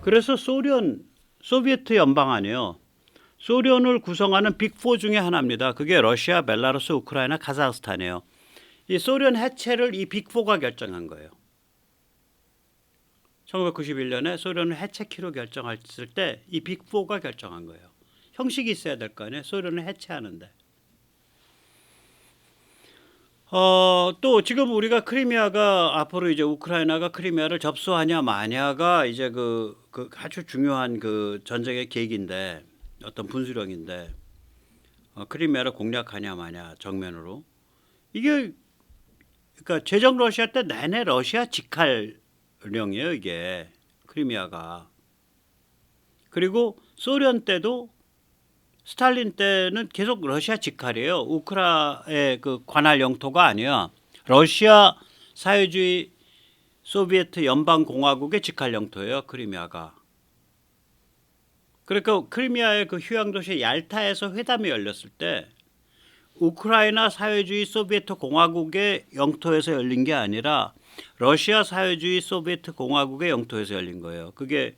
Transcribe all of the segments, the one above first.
그래서 소비에트 연방 안에요. 소련을 구성하는 빅4 중에 하나입니다. 그게 러시아, 벨라루스, 우크라이나, 카자흐스탄이에요. 이 소련 해체를 이 빅4가 결정한 거예요. 1991년에 소련을 해체키로 결정했을 때 이 빅4가 결정한 거예요. 형식이 있어야 될 거 아니에요. 소련을 해체하는데. 또 지금 우리가 크리미아가 앞으로 이제 우크라이나가 크리미아를 접수하냐 마냐가 이제 그 아주 중요한 그 전쟁의 계기인데 어떤 분수령인데 크리미아를 공략하냐 마냐 정면으로 이게 그러니까 제정 러시아 때 내내 러시아 직할령이에요 이게 크리미아가. 그리고 소련 때도 스탈린 때는 계속 러시아 직할이에요. 우크라의 그 관할 영토가 아니야. 러시아 사회주의 소비에트 연방공화국의 직할 영토예요. 크리미아가. 그러니까 크리미아의 그 휴양 도시 얄타에서 회담이 열렸을 때 우크라이나 사회주의 소비에트 공화국의 영토에서 열린 게 아니라 러시아 사회주의 소비에트 공화국의 영토에서 열린 거예요. 그게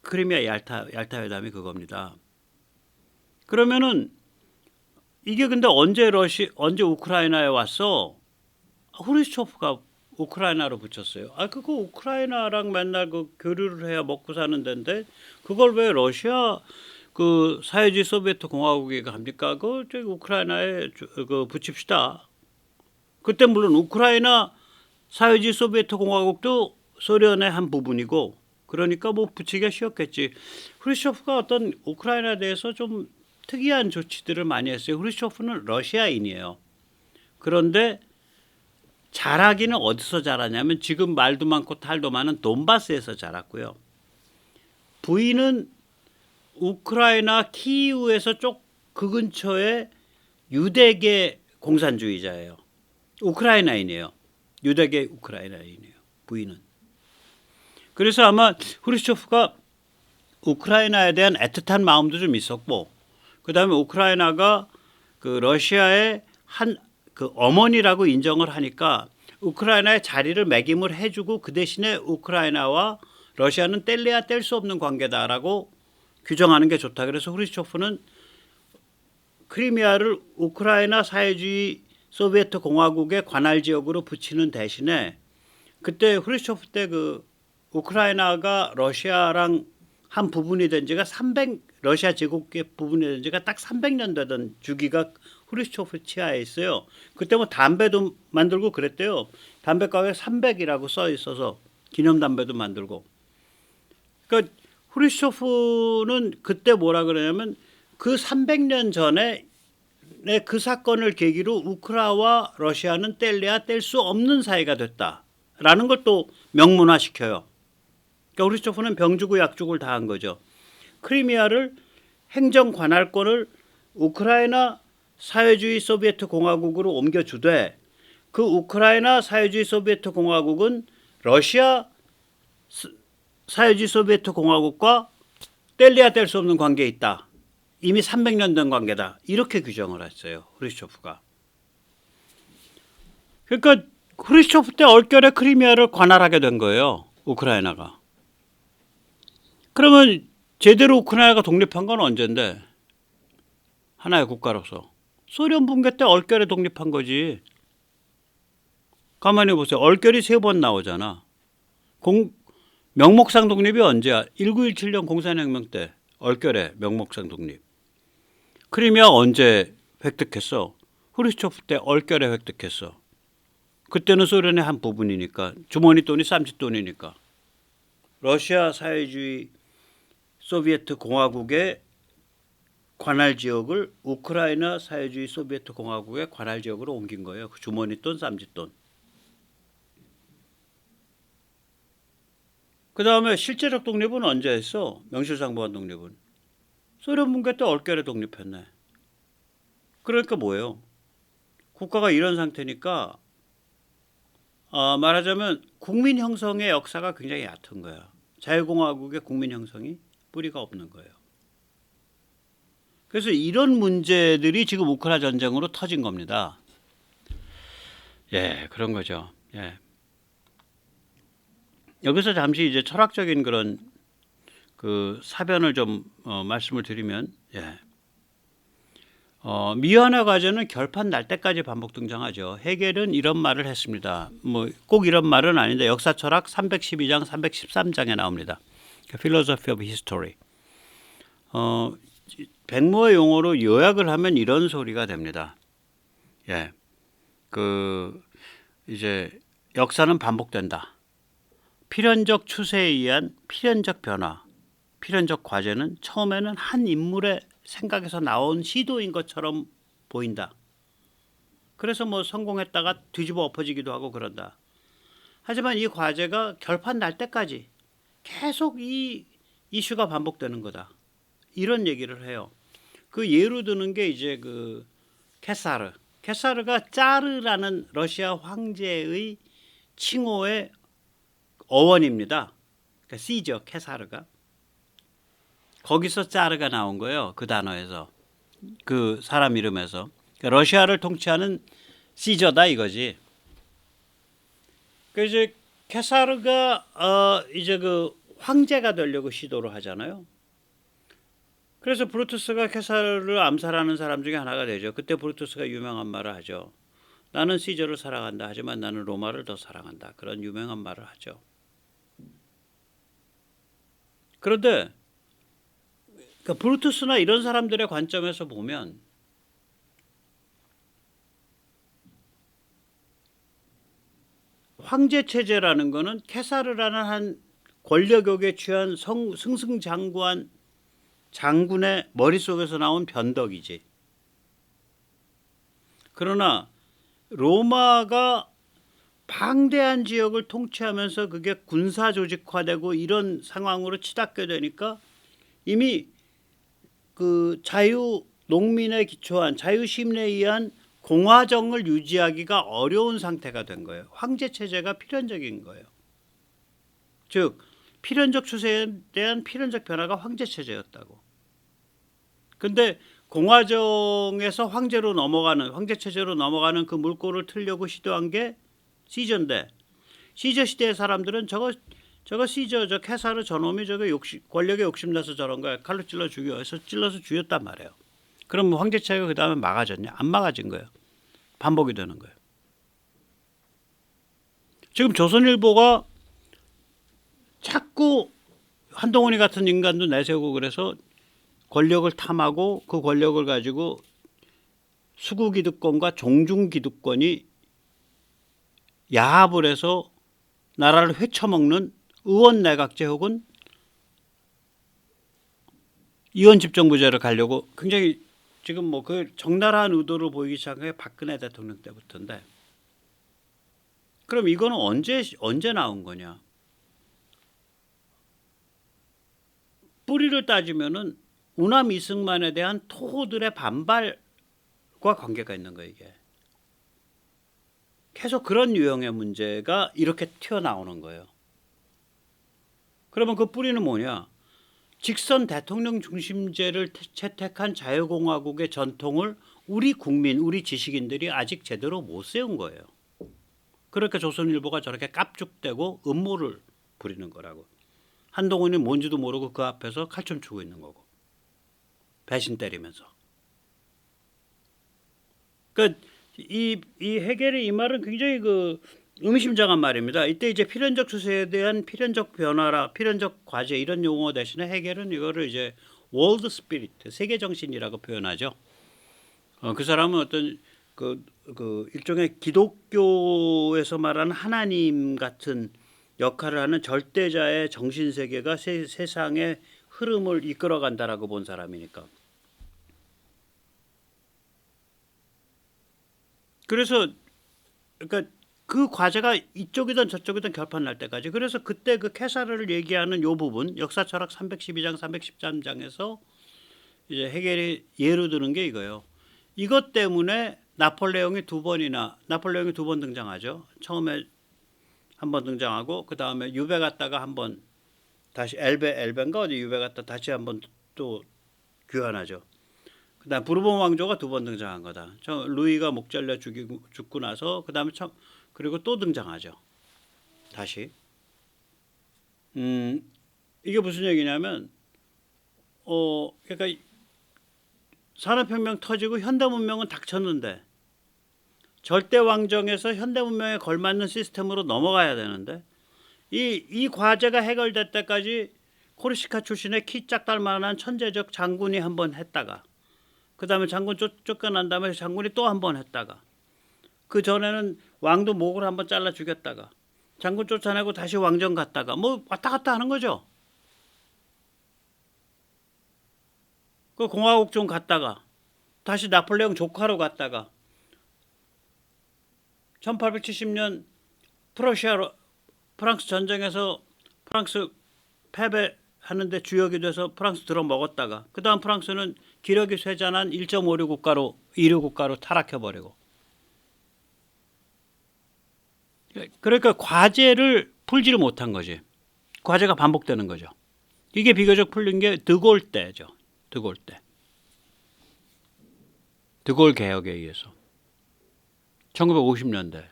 크리미아 얄타 회담이 그겁니다. 그러면은 이게 근데 언제 우크라이나에 왔어? 후르시초프가 우크라이나로 붙였어요. 그거 우크라이나랑 맨날 그 교류를 해야 먹고 사는 데인데 그걸 왜 러시아 그 사회주의 소비에트 공화국이 합니까? 그 우크라이나에 그 붙입시다. 그때 물론 우크라이나 사회주의 소비에트 공화국도 소련의 한 부분이고 그러니까 뭐 붙이기가 쉬웠겠지. 후르시초프가 어떤 우크라이나에 대해서 좀 특이한 조치들을 많이 했어요. 후르시초프는 러시아인이에요. 그런데 자라기는 어디서 자라냐면 지금 말도 많고 탈도 많은 돈바스에서 자랐고요. 부인은 우크라이나 키이우에서 쪽 그 근처에 유대계 공산주의자예요. 우크라이나인이에요. 유대계 우크라이나인이에요. 부인은. 그래서 아마 후르시초프가 우크라이나에 대한 애틋한 마음도 좀 있었고 그다음에 우크라이나가 그 러시아의 한 그 어머니라고 인정을 하니까 우크라이나의 자리를 매김을 해주고 그 대신에 우크라이나와 러시아는 뗄래야 뗄 수 없는 관계다라고 규정하는 게 좋다. 그래서 후르시초프는 크리미아를 우크라이나 사회주의 소비에트 공화국의 관할 지역으로 붙이는 대신에 그때 후르시초프 때 그 우크라이나가 러시아랑 한 부분이 된 지가 러시아 제국의 부분이 된 지가 딱 300년 되던 주기가 후르시초프 치하에 있어요. 그때 뭐 담배도 만들고 그랬대요. 담배 가격에 300이라고 써 있어서 기념 담배도 만들고. 그러니까 후르시초프는 그때 뭐라 그러냐면 그 300년 전에 그 사건을 계기로 우크라와 러시아는 뗄래야 뗄 수 없는 사이가 됐다라는 걸 또 명문화시켜요. 그러니까 후르시초프는 병주고 약주고를 다 한 거죠. 크리미아를 행정 관할권을 우크라이나 사회주의 소비에트 공화국으로 옮겨주되 그 우크라이나 사회주의 소비에트 공화국은 러시아 사회주의 소비에트 공화국과 뗄래야 뗄 수 없는 관계에 있다. 이미 300년 된 관계다. 이렇게 규정을 했어요. 후르시초프가. 그러니까 후르시초프 때 얼결에 크리미아를 관할하게 된 거예요. 우크라이나가. 그러면 제대로 우크라이나가 독립한 건 언젠데? 하나의 국가로서. 소련 붕괴 때 얼결에 독립한 거지. 가만히 보세요. 얼결이 3번 나오잖아. 명목상 독립이 언제야? 1917년 공산혁명 때 얼결에 명목상 독립. 크리미아 언제 획득했어? 후르시초프 때 얼결에 획득했어. 그때는 소련의 한 부분이니까 주머니 돈이 쌈짓돈이니까. 러시아 사회주의 소비에트 공화국의 관할 지역을 우크라이나 사회주의 소비에트 공화국의 관할 지역으로 옮긴 거예요. 그 주머니 돈, 쌈짓돈. 그 다음에 실제적 독립은 언제 했어? 명실상부한 독립은. 소련 붕괴 때 얼결에 독립했네. 그러니까 뭐예요? 국가가 이런 상태니까 말하자면 국민 형성의 역사가 굉장히 얕은 거야. 자유공화국의 국민 형성이 뿌리가 없는 거예요. 그래서 이런 문제들이 지금 우크라이나 전쟁으로 터진 겁니다. 예, 그런 거죠. 예. 여기서 잠시 이제 철학적인 그런 그 사변을 좀 말씀을 드리면, 미완화 과제는 결판 날 때까지 반복 등장하죠. 헤겔은 이런 말을 했습니다. 뭐 꼭 이런 말은 아닌데 역사 철학 312장, 313장에 나옵니다. Philosophy of History. 백모의 용어로 요약을 하면 이런 소리가 됩니다. 이제 역사는 반복된다. 필연적 추세에 의한 필연적 변화, 필연적 과제는 처음에는 한 인물의 생각에서 나온 시도인 것처럼 보인다. 그래서 뭐 성공했다가 뒤집어 엎어지기도 하고 그런다. 하지만 이 과제가 결판 날 때까지 계속 이 이슈가 반복되는 거다. 이런 얘기를 해요. 그 예로 드는 게 이제 그 케사르. 케사르가 짜르라는 러시아 황제의 칭호의 어원입니다. 그러니까 시저 케사르가. 거기서 짜르가 나온 거예요. 그 단어에서. 그 사람 이름에서. 그러니까 러시아를 통치하는 시저다 이거지. 그 이제 케사르가 이제 그 황제가 되려고 시도를 하잖아요. 그래서 브루투스가 케사르를 암살하는 사람 중에 하나가 되죠. 그때 브루투스가 유명한 말을 하죠. 나는 시저를 사랑한다. 하지만 나는 로마를 더 사랑한다. 그런 유명한 말을 하죠. 그런데 그러니까 브루투스나 이런 사람들의 관점에서 보면 황제 체제라는 거는 케사르라는 한 권력욕에 취한 승승장구한 장군의 머릿속에서 나온 변덕이지. 그러나 로마가 방대한 지역을 통치하면서 그게 군사 조직화되고 이런 상황으로 치닫게 되니까 이미 그 자유 농민에 기초한 자유 시민에 의한 공화정을 유지하기가 어려운 상태가 된 거예요. 황제 체제가 필연적인 거예요. 즉 필연적 추세에 대한 필연적 변화가 황제 체제였다고. 근데 공화정에서 황제 체제로 넘어가는 그 물꼬를 틀려고 시도한 게 시저인데, 시저 시대의 사람들은 저거 시저 저 케사르 저놈이 저거 권력에 욕심나서 저런 거야. 칼로 찔러서 죽였단 말이에요. 그럼 뭐 황제 체제가 그 다음에 막아졌냐? 안 막아진 거예요. 반복이 되는 거예요. 지금 조선일보가 자꾸 한동훈이 같은 인간도 내세우고 그래서 권력을 탐하고 그 권력을 가지고 수구기득권과 종중기득권이 야합을 해서 나라를 헤쳐먹는 의원내각제 혹은 이원집정부제를 가려고 굉장히 지금 뭐 그 적나라한 의도를 보이기 시작한 게 박근혜 대통령 때부터인데, 그럼 이거는 언제 나온 거냐? 뿌리를 따지면은 우남 이승만에 대한 토호들의 반발과 관계가 있는 거예요. 이게 계속 그런 유형의 문제가 이렇게 튀어나오는 거예요. 그러면 그 뿌리는 뭐냐? 직선 대통령 중심제를 채택한 자유공화국의 전통을 우리 국민, 우리 지식인들이 아직 제대로 못 세운 거예요. 그러니까 조선일보가 저렇게 깝죽대고 음모를 부리는 거라고. 한동훈이 뭔지도 모르고 그 앞에서 칼춤 추고 있는 거고. 배신 때리면서. 그러니까 이 헤겔의 이 말은 굉장히 그 의미심장한 말입니다. 이때 이제 필연적 추세에 대한 필연적 변화라, 필연적 과제 이런 용어 대신에 헤겔은 이거를 이제 월드 스피리트, 세계 정신이라고 표현하죠. 그 사람은 어떤 그 일종의 기독교에서 말하는 하나님 같은 역할을 하는 절대자의 정신 세계가 세상의 흐름을 이끌어간다라고 본 사람이니까. 그래서 그러니까 그 과제가 이쪽이든 저쪽이든 결판 날 때까지. 그래서 그때 그 케사르를 얘기하는 요 부분 역사 철학 312장 313장에서 이제 헤겔이 예로 드는 게 이거예요. 이것 때문에 나폴레옹이 두 번 등장하죠. 처음에 한 번 등장하고 그 다음에 유배 갔다가 한 번 다시 엘베인가 어디 유배 갔다 다시 한 번 또 귀환하죠. 그다음 부르본 왕조가 두 번 등장한 거다. 루이가 목 잘려 죽고 나서 그다음에 그리고 또 등장하죠. 다시. 이게 무슨 얘기냐면 그러니까 산업혁명 터지고 현대문명은 닥쳤는데 절대 왕정에서 현대문명에 걸맞는 시스템으로 넘어가야 되는데 이 과제가 해결될 때까지 코르시카 출신의 키 짝달 만한 천재적 장군이 한 번 했다가 그 다음에 장군 쫓겨난 다음에 장군이 또 한 번 했다가 그 전에는 왕도 목을 한번 잘라 죽였다가 장군 쫓아내고 다시 왕정 갔다가 뭐 왔다 갔다 하는 거죠. 그 공화국 좀 갔다가 다시 나폴레옹 조카로 갔다가 1870년 프랑스 전쟁에서 프랑스 패배하는데 주역이 돼서 프랑스 들어먹었다가 그 다음 프랑스는 기력이 쇠잔한 1.56 국가로 1위 국가로 타락해버리고 그러니까 과제를 풀지를 못한 거지. 과제가 반복되는 거죠. 이게 비교적 풀린 게 드골 때죠. 드골 때. 드골 개혁에 의해서 1950년대.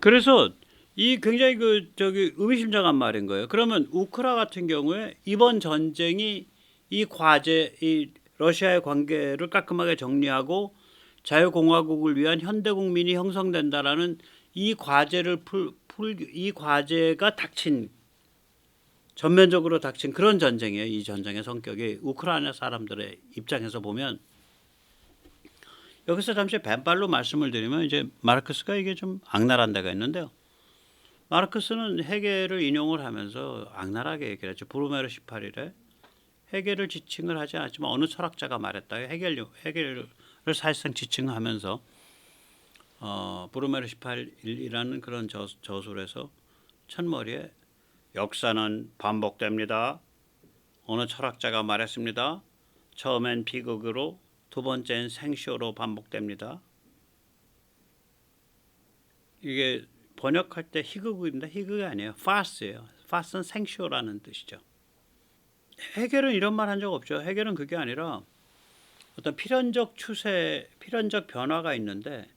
그래서 이 굉장히 의미심장한 말인 거예요. 그러면 우크라 같은 경우에 이번 전쟁이 이 과제, 이 러시아의 관계를 깔끔하게 정리하고 자유공화국을 위한 현대국민이 형성된다라는 이 과제를 이 과제가 닥친 전면적으로 닥친 그런 전쟁이에요. 이 전쟁의 성격이 우크라이나 사람들의 입장에서 보면 여기서 잠시 벤발로 말씀을 드리면 이제 마르크스가 이게 좀 악랄한 데가 있는데요. 마르크스는 헤겔을 인용을 하면서 악랄하게 얘기를 했죠. 브루메르 18일에 헤겔을 지칭을 하지 않았지만 어느 철학자가 말했다. 헤겔을 사실상 지칭하면서 브루메르 18일이라는 그런 저술에서 첫머리에 역사는 반복됩니다. 어느 철학자가 말했습니다. 처음엔 비극으로 두 번째는 생쇼로 반복됩니다. 이게 번역할 때 희극입니다. 희극이 아니에요. 파스예요. 파스는 생쇼라는 뜻이죠. 헤겔은 이런 말 한 적 없죠. 헤겔은 그게 아니라 어떤 필연적 추세, 필연적 변화가 있는데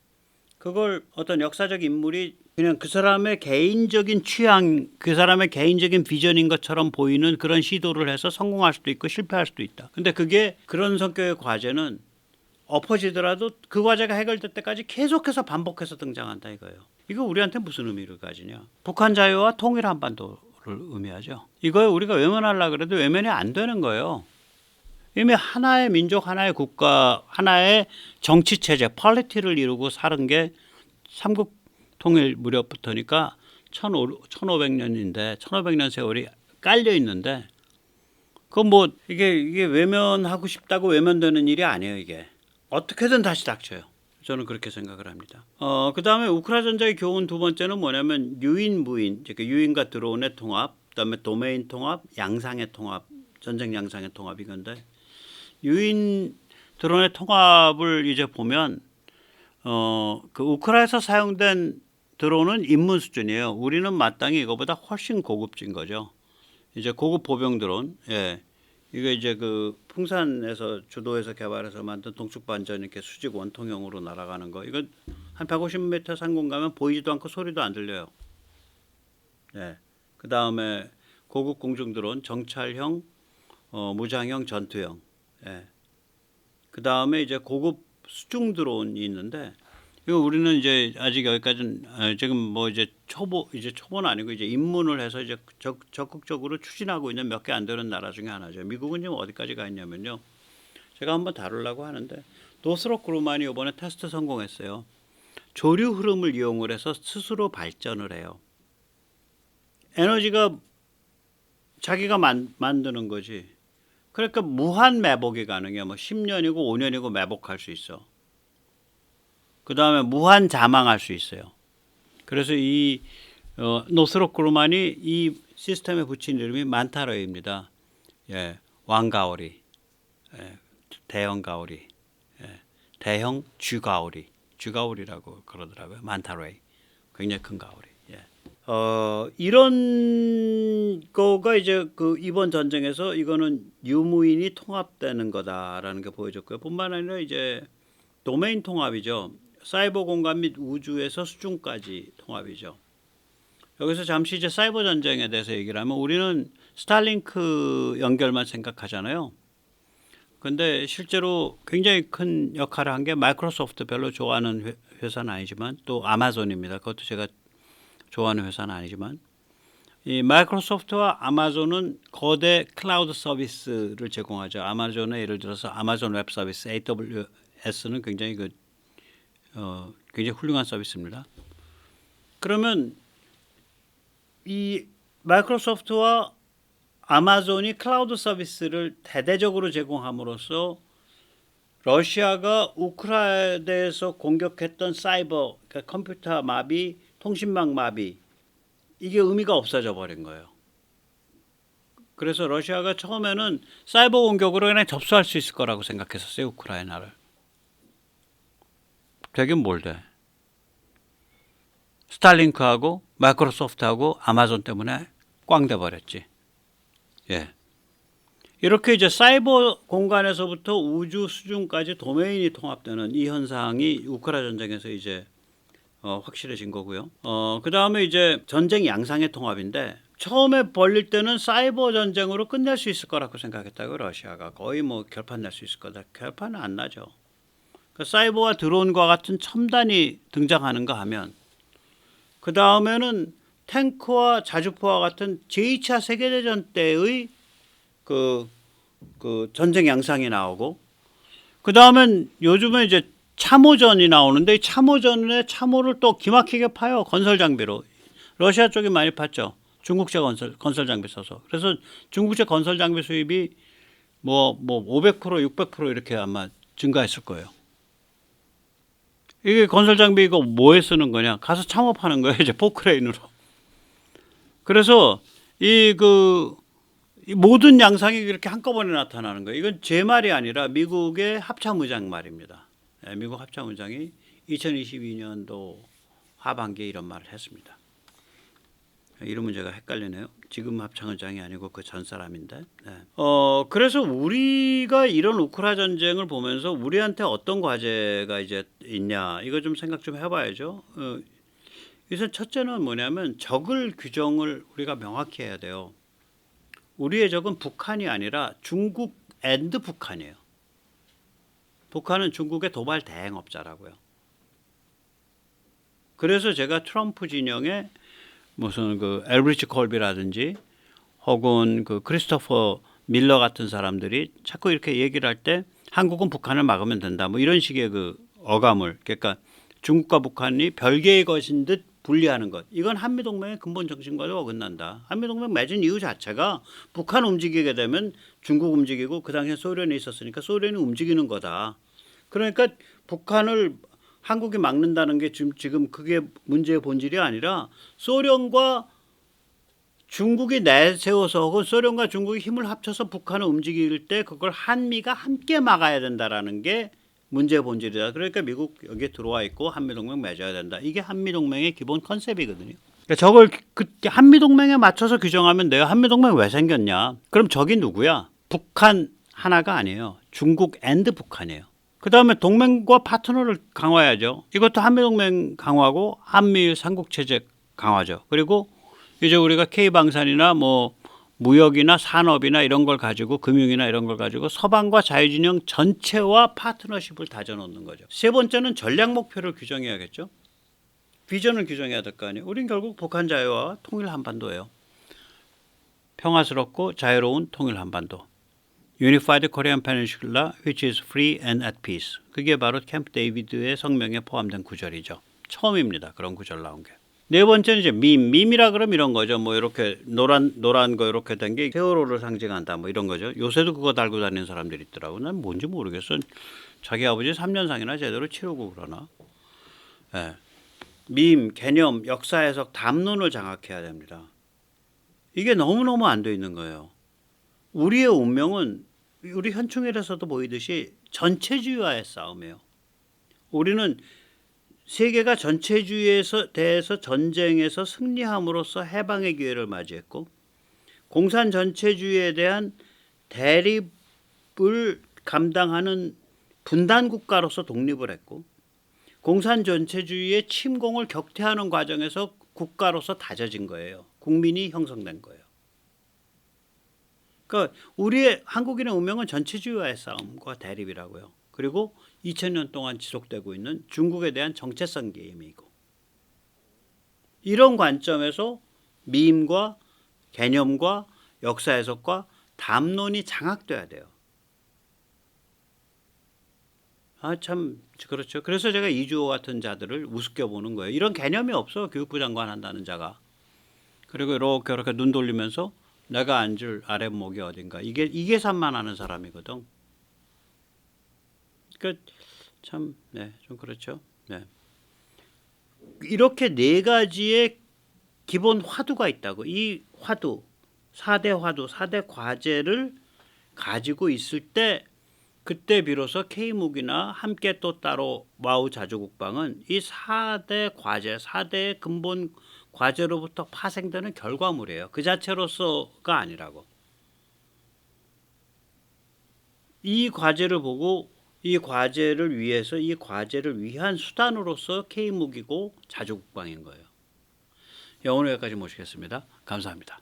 그걸 어떤 역사적 인물이 그냥 그 사람의 개인적인 취향, 그 사람의 개인적인 비전인 것처럼 보이는 그런 시도를 해서 성공할 수도 있고 실패할 수도 있다. 근데 그게 그런 성격의 과제는 엎어지더라도 그 과제가 해결될 때까지 계속해서 반복해서 등장한다 이거예요. 이거 우리한테 무슨 의미를 가지냐? 북한 자유와 통일 한반도를 의미하죠. 이거 우리가 외면하려고 그래도 외면이 안 되는 거예요. 이미 하나의 민족, 하나의 국가, 하나의 정치 체제, 폴리티를 이루고 사는 게 삼국 통일 무렵부터니까 1500년인데 1500년 세월이 깔려 있는데 그 뭐 이게 외면하고 싶다고 외면되는 일이 아니에요. 이게 어떻게든 다시 닥쳐요. 저는 그렇게 생각을 합니다. 그 다음에 우크라 전쟁의 교훈 두 번째는 뭐냐면 유인 무인, 유인과 드론의 통합, 그다음에 도메인 통합, 양상의 통합, 전쟁 양상의 통합 이건데 유인 드론의 통합을 이제 보면 그 우크라에서 사용된 드론은 입문 수준이에요. 우리는 마땅히 이거보다 훨씬 고급진 거죠. 이제 고급 보병 드론. 예. 이게 이제 그 풍산에서 주도해서 개발해서 만든 동축반전 이렇게 수직 원통형으로 날아가는 거. 이거 한 150m 상공 가면 보이지도 않고 소리도 안 들려요. 예. 그 다음에 고급 공중 드론, 정찰형, 무장형, 전투형. 예. 그 다음에 이제 고급 수중 드론이 있는데 이거 우리는 이제 아직 여기까지는 지금 뭐 이제 초보는 아니고 이제 입문을 해서 이제 적극적으로 추진하고 있는 몇 개 안 되는 나라 중에 하나죠. 미국은 지금 어디까지 가 있냐면요. 제가 한번 다루려고 하는데 노스롭 그루만이 이번에 테스트 성공했어요. 조류 흐름을 이용을 해서 스스로 발전을 해요. 에너지가 자기가 만드는 거지. 그러니까 무한 매복이 가능해요. 뭐 10년이고 5년이고 매복할 수 있어. 그 다음에 무한 자망할 수 있어요. 그래서 이 노스롭 그루만이 이 시스템에 붙인 이름이 만타로이입니다. 예, 왕가오리, 예, 대형 가오리, 예, 대형 쥐가오리라고 그러더라고요. 만타로이, 굉장히 큰 가오리. 예. 이런 거가 이제 그 이번 전쟁에서 이거는 유무인이 통합되는 거다라는 게 보여졌고요. 뿐만 아니라 이제 도메인 통합이죠. 사이버 공간 및 우주에서 수중까지 통합이죠. 여기서 잠시 이제 사이버 전쟁에 대해서 얘기를 하면 우리는 스타링크 연결만 생각하잖아요. 근데 실제로 굉장히 큰 역할을 한 게 마이크로소프트, 별로 좋아하는 회사는 아니지만, 또 아마존입니다. 그것도 제가 좋아하는 회사는 아니지만, 이 마이크로소프트와 아마존은 거대 클라우드 서비스를 제공하죠. 아마존의 예를 들어서 아마존 웹 서비스 AWS는 굉장히 굉장히 훌륭한 서비스입니다. 그러면 이 마이크로소프트와 아마존이 클라우드 서비스를 대대적으로 제공함으로써 러시아가 우크라이나에서 공격했던 사이버, 그러니까 컴퓨터 마비, 통신망 마비, 이게 의미가 없어져 버린 거예요. 그래서 러시아가 처음에는 사이버 공격으로 그냥 접수할 수 있을 거라고 생각했었어요, 우크라이나를. 되긴 뭘 돼. 스타링크하고 마이크로소프트하고 아마존 때문에 꽝 돼버렸지. 예. 이렇게 이제 사이버 공간에서부터 우주 수준까지 도메인이 통합되는 이 현상이 우크라이나 전쟁에서 이제 확실해진 거고요. 그 다음에 이제 전쟁 양상의 통합인데, 처음에 벌릴 때는 사이버 전쟁으로 끝낼 수 있을 거라고 생각했다고, 러시아가 거의 뭐 결판 낼 수 있을 거다. 결판은 안 나죠. 그러니까 사이버와 드론과 같은 첨단이 등장하는가 하면, 그 다음에는 탱크와 자주포와 같은 제2차 세계대전 때의 그 전쟁 양상이 나오고, 그 다음엔 요즘에 이제 참호전이 나오는데, 이 참호전에 참호를 또 기막히게 파요. 건설 장비로. 러시아 쪽이 많이 팠죠. 중국제 건설 장비 써서. 그래서 중국제 건설 장비 수입이 뭐 500%, 600% 이렇게 아마 증가했을 거예요. 이게 건설 장비 이거 뭐에 쓰는 거냐? 가서 참호 파는 거예요. 이제 포크레인으로. 그래서 이 모든 양상이 이렇게 한꺼번에 나타나는 거예요. 이건 제 말이 아니라 미국의 합참의장 말입니다. 미국 합참의장이 2022년도 하반기에 이런 말을 했습니다. 이름은 제가 헷갈리네요. 지금 합참의장이 아니고 그 전 사람인데. 네. 그래서 우리가 이런 우크라이나 전쟁을 보면서 우리한테 어떤 과제가 이제 있냐, 이거 좀 생각 좀 해봐야죠. 우선 첫째는 뭐냐면 적을 규정을 우리가 명확히 해야 돼요. 우리의 적은 북한이 아니라 중국 앤드 북한이에요. 북한은 중국의 도발 대행업자라고요. 그래서 제가 트럼프 진영에 무슨 엘브리치 콜비라든지 혹은 크리스토퍼 밀러 같은 사람들이 자꾸 이렇게 얘기를 할 때 한국은 북한을 막으면 된다, 뭐 이런 식의 어감을, 그러니까 중국과 북한이 별개의 것인 듯 분리하는 것, 이건 한미동맹의 근본 정신과도 어긋난다. 한미동맹 맺은 이유 자체가 북한 움직이게 되면 중국 움직이고, 그 당시에 소련이 있었으니까 소련이 움직이는 거다. 그러니까 북한을 한국이 막는다는 게 지금 그게 문제의 본질이 아니라, 소련과 중국이 내세워서 혹은 소련과 중국이 힘을 합쳐서 북한을 움직일 때 그걸 한미가 함께 막아야 된다라는 게 문제의 본질이다. 그러니까 미국 여기에 들어와 있고 한미동맹 맺어야 된다. 이게 한미동맹의 기본 컨셉이거든요. 그러니까 저걸 한미동맹에 맞춰서 규정하면 돼요. 한미동맹 왜 생겼냐? 그럼 적이 누구야? 북한 하나가 아니에요. 중국 앤드 북한이에요. 그 다음에 동맹과 파트너를 강화해야죠. 이것도 한미동맹 강화고 한미 삼국체제 강화죠. 그리고 이제 우리가 K방산이나 뭐 무역이나 산업이나 이런 걸 가지고, 금융이나 이런 걸 가지고 서방과 자유진영 전체와 파트너십을 다져놓는 거죠. 세 번째는 전략 목표를 규정해야겠죠. 비전을 규정해야 될 거 아니에요. 우린 결국 북한 자유와 통일 한반도예요. 평화스럽고 자유로운 통일 한반도. Unified Korean Peninsula, which is free and at peace. 그게 바로 캠프 데이비드의 성명에 포함된 구절이죠. 처음입니다. 그런 구절 나온 게. 네 번째는 이제 밈이라 그러면 이런 거죠. 뭐 이렇게 노란 거 이렇게 된 게 세월호를 상징한다, 뭐 이런 거죠. 요새도 그거 달고 다니는 사람들이 있더라고. 난 뭔지 모르겠어. 자기 아버지 3년상이나 제대로 치르고 그러나. 네. 밈, 개념, 역사 해석, 담론을 장악해야 됩니다. 이게 너무너무 안 돼 있는 거예요. 우리의 운명은 우리 현충일에서도 보이듯이 전체주의와의 싸움이에요. 우리는 세계가 전체주의에 대해서 전쟁에서 승리함으로써 해방의 기회를 맞이했고, 공산 전체주의에 대한 대립을 감당하는 분단 국가로서 독립을 했고, 공산 전체주의의 침공을 격퇴하는 과정에서 국가로서 다져진 거예요. 국민이 형성된 거예요. 그러니까 우리의 한국인의 운명은 전체주의와의 싸움과 대립이라고요. 그리고 2000년 동안 지속되고 있는 중국에 대한 정체성 게임이고, 이런 관점에서 미임과 개념과 역사 해석과 담론이 장악돼야 돼요. 참 그렇죠. 그래서 제가 이주호 같은 자들을 우습게 보는 거예요. 이런 개념이 없어, 교육부 장관 한다는 자가. 그리고 이렇게 눈 돌리면서 내가 앉을 아랫목이 어딘가, 이게 계산만 하는 사람이거든. 그러니까 참, 네, 좀 그렇죠. 네. 이렇게 네 가지의 기본 화두가 있다고. 이 화두, 4대 화두, 4대 과제를 가지고 있을 때, 그때 비로소 K묵이나 함께 또 따로 마우 자주국방은 이 4대 과제, 4대의 근본 과제로부터 파생되는 결과물이에요. 그 자체로서가 아니라고. 이 과제를 보고 이 과제를 위해서, 이 과제를 위한 수단으로서 K묵이고 자주국방인 거예요. 오늘 여기까지 모시겠습니다. 감사합니다.